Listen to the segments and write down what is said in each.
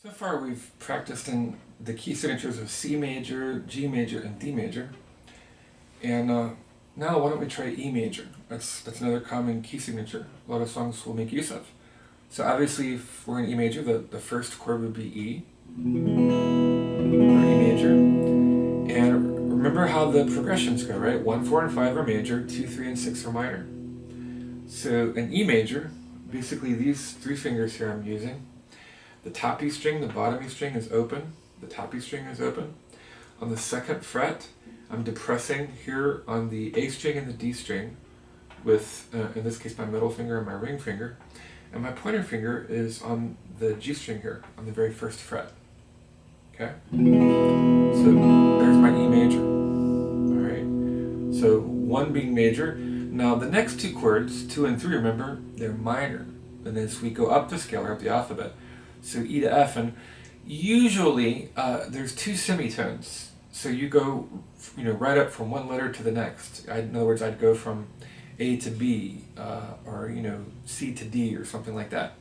So far we've practiced in the key signatures of C major, G major, and D major. And now why don't we try E major? That's another common key signature a lot of songs will make use of. So obviously if we're in E major, the first chord would be E, or E major. And remember how the progressions go, right? 1, 4, and 5 are major, 2, 3, and 6 are minor. So in E major, basically these three fingers here I'm using. The top E string, the bottom E string is open. The top E string is open. On the second fret, I'm depressing here on the A string and the D string with, in this case, my middle finger and my ring finger. And my pointer finger is on the G string here, on the very first fret. Okay? So there's my E major. Alright? So 1 being major. Now the next two chords, 2 and 3, remember, they're minor. And as we go up the scale, or up the alphabet, so E to F, and usually there's 2 semitones. So you go, right up from one letter to the next. In other words, I'd go from A to B, or C to D, or something like that.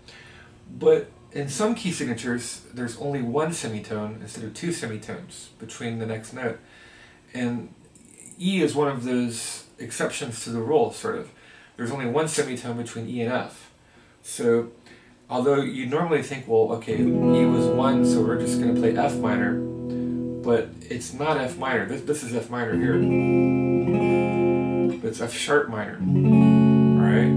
But in some key signatures, there's only 1 semitone instead of 2 semitones between the next note. And E is one of those exceptions to the rule, sort of. There's only 1 semitone between E and F. So although you normally think, well, okay, E was 1, so we're just going to play F minor, but it's not F minor. This is F minor here. But it's F sharp minor. Alright?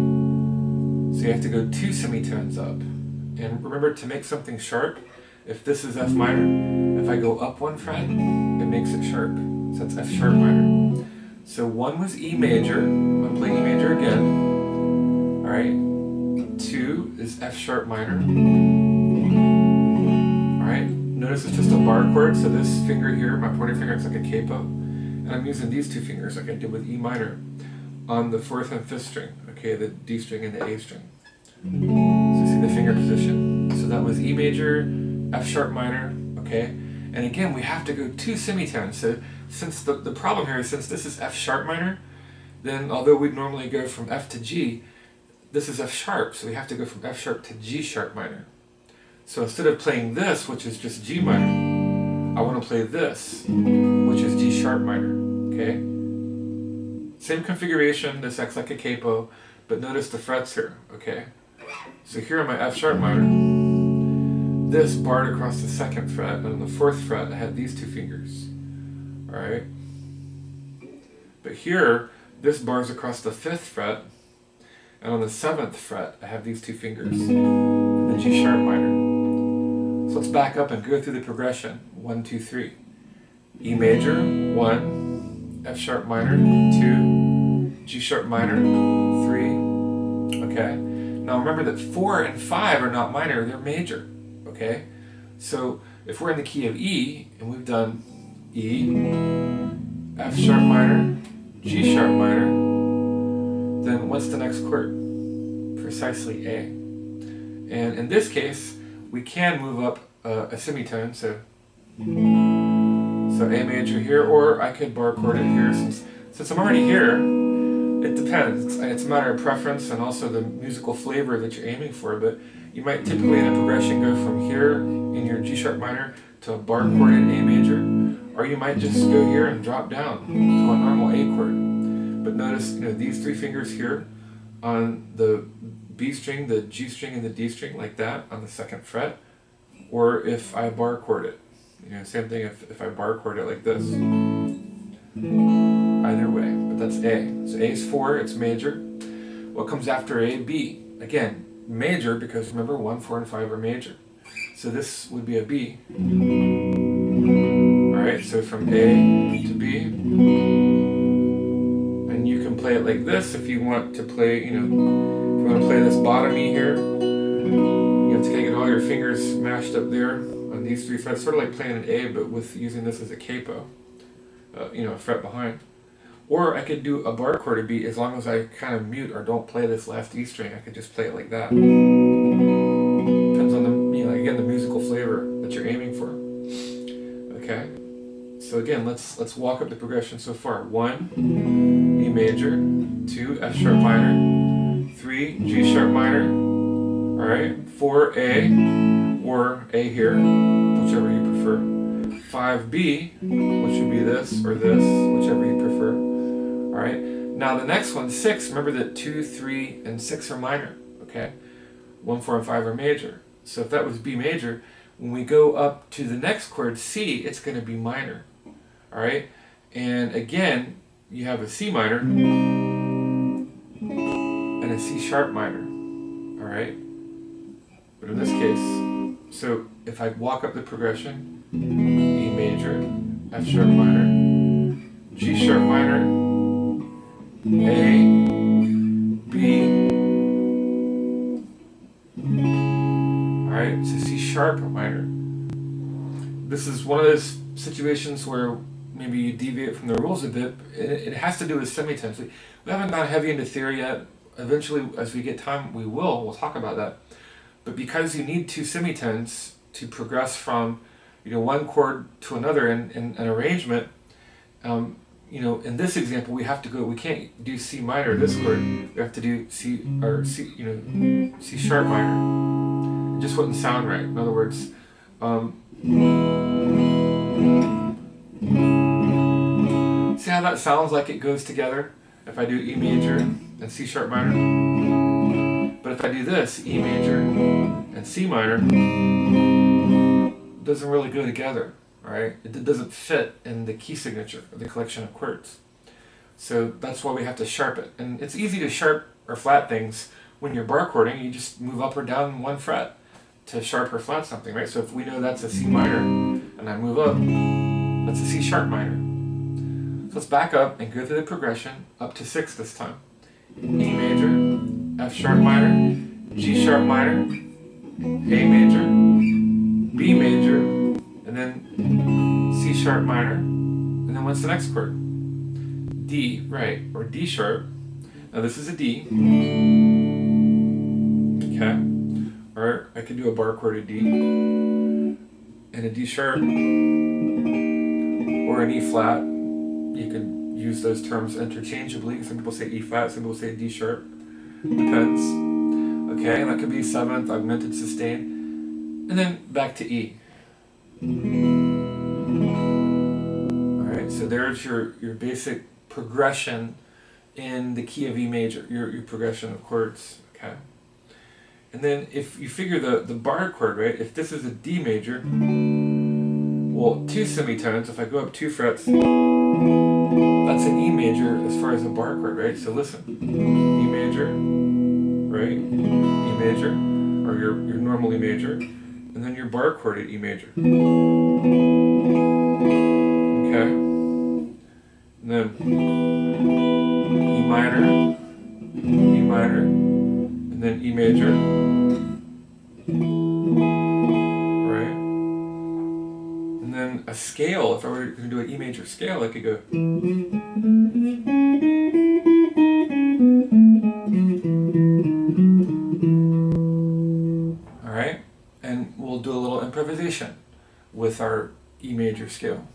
So you have to go 2 semitones up. And remember, to make something sharp, if this is F minor, if I go up 1 fret, it makes it sharp. So that's F sharp minor. So 1 was E major. I'm going to play E major again. Alright? 2 is F sharp minor. Alright, notice it's just a bar chord, so this finger here, my pointer finger, is like a capo. And I'm using these 2 fingers like I did with E minor on the 4th and 5th string, okay, the D string and the A string. So see the finger position. So that was E major, F sharp minor, okay? And again, we have to go 2 semitones. So since the problem here is, since this is F sharp minor, then although we'd normally go from F to G, this is F sharp, so we have to go from F sharp to G sharp minor. So instead of playing this, which is just G minor, I want to play this, which is G sharp minor, okay? Same configuration, this acts like a capo, but notice the frets here, okay? So here on my F sharp minor, this barred across the 2nd fret, and on the 4th fret I had these 2 fingers, alright? But here, this bars across the 5th fret, and on the 7th fret, I have these 2 fingers, and the G sharp minor. So let's back up and go through the progression. 1, 2, 3. E major, 1, F sharp minor, 2, G sharp minor, 3. Okay. Now remember that 4 and 5 are not minor, they're major. Okay. So if we're in the key of E, and we've done E, F sharp minor, G sharp minor, then what's the next chord? Precisely A. And in this case, we can move up a semitone, so A major here, or I could bar chord it here. Since I'm already here, it depends. It's a matter of preference and also the musical flavor that you're aiming for, but you might typically in a progression go from here in your G sharp minor to a bar chord in A major, or you might just go here and drop down to a normal A chord. But notice, these 3 fingers here on the B string, the G string, and the D string, like that, on the 2nd fret. Or if I bar chord it. Same thing if I bar chord it like this. Either way, but that's A. So A is 4, it's major. What comes after A? B. Again, major, because remember 1, 4, and 5 are major. So this would be a B. Alright, so from A to B. You can play it like this if you want to play, if you want to play this bottom E here, you have to kind of get all your fingers mashed up there on these 3 frets, sort of like playing an A, but with using this as a capo, a fret behind. Or I could do a bar chord of B as long as I kind of mute or don't play this last E string. I could just play it like that. Depends on the, again, the musical flavor that you're aiming for. Okay. So again, let's walk up the progression so far. 1, E major, 2, F sharp minor, 3, G sharp minor, alright, 4, A, or A here, whichever you prefer. 5B, which would be this or this, whichever you prefer. All right. Now the next one, 6. Remember that 2, 3, and 6 are minor. Okay. 1, 4, and 5 are major. So if that was B major, when we go up to the next chord, C, it's going to be minor. All right. And again, you have a C minor and a C sharp minor. All right. But in this case, so if I walk up the progression, E major, F sharp minor, G sharp minor, A, B. Alright, so C sharp minor. This is one of those situations where maybe you deviate from the rules a bit. It has to do with semitones. We haven't gone heavy into theory yet. Eventually, as we get time, we'll talk about that. But because you need 2 semitones to progress from, one chord to another in an arrangement, in this example, we can't do C minor, this chord. We have to do C sharp minor. It just wouldn't sound right. In other words, see how that sounds like it goes together? If I do E major and C sharp minor. But if I do this, E major and C minor, it doesn't really go together, right? It doesn't fit in the key signature of the collection of chords. So that's why we have to sharp it. And it's easy to sharp or flat things when you're bar chording. You just move up or down 1 fret to sharp or flat something, right? So if we know that's a C minor and I move up, that's a C sharp minor. So let's back up and go through the progression up to 6 this time. E major, F sharp minor, G sharp minor, A major, B major, and then C sharp minor, and then what's the next chord? D, right, or D sharp. Now this is a D, okay, or I could do a bar chord of D, and a D sharp, or an E flat. You can use those terms interchangeably. Some people say E flat, some people say D sharp, depends. Okay, and that could be 7th, augmented, sustained, and then back to E. Alright, so there's your basic progression in the key of E major, your progression of chords, okay? And then if you figure the bar chord, right, if this is a D major, well, 2 semitones, if I go up 2 frets, that's an E major as far as a bar chord, right? So listen, E major, right, E major, or your normal E major, and then your bar chord at E major. Okay? And then E minor, and then E major. Right? And then a scale, if I were going to do an E major scale, I could go. Alright? And we'll do a little improvisation with our E major scale.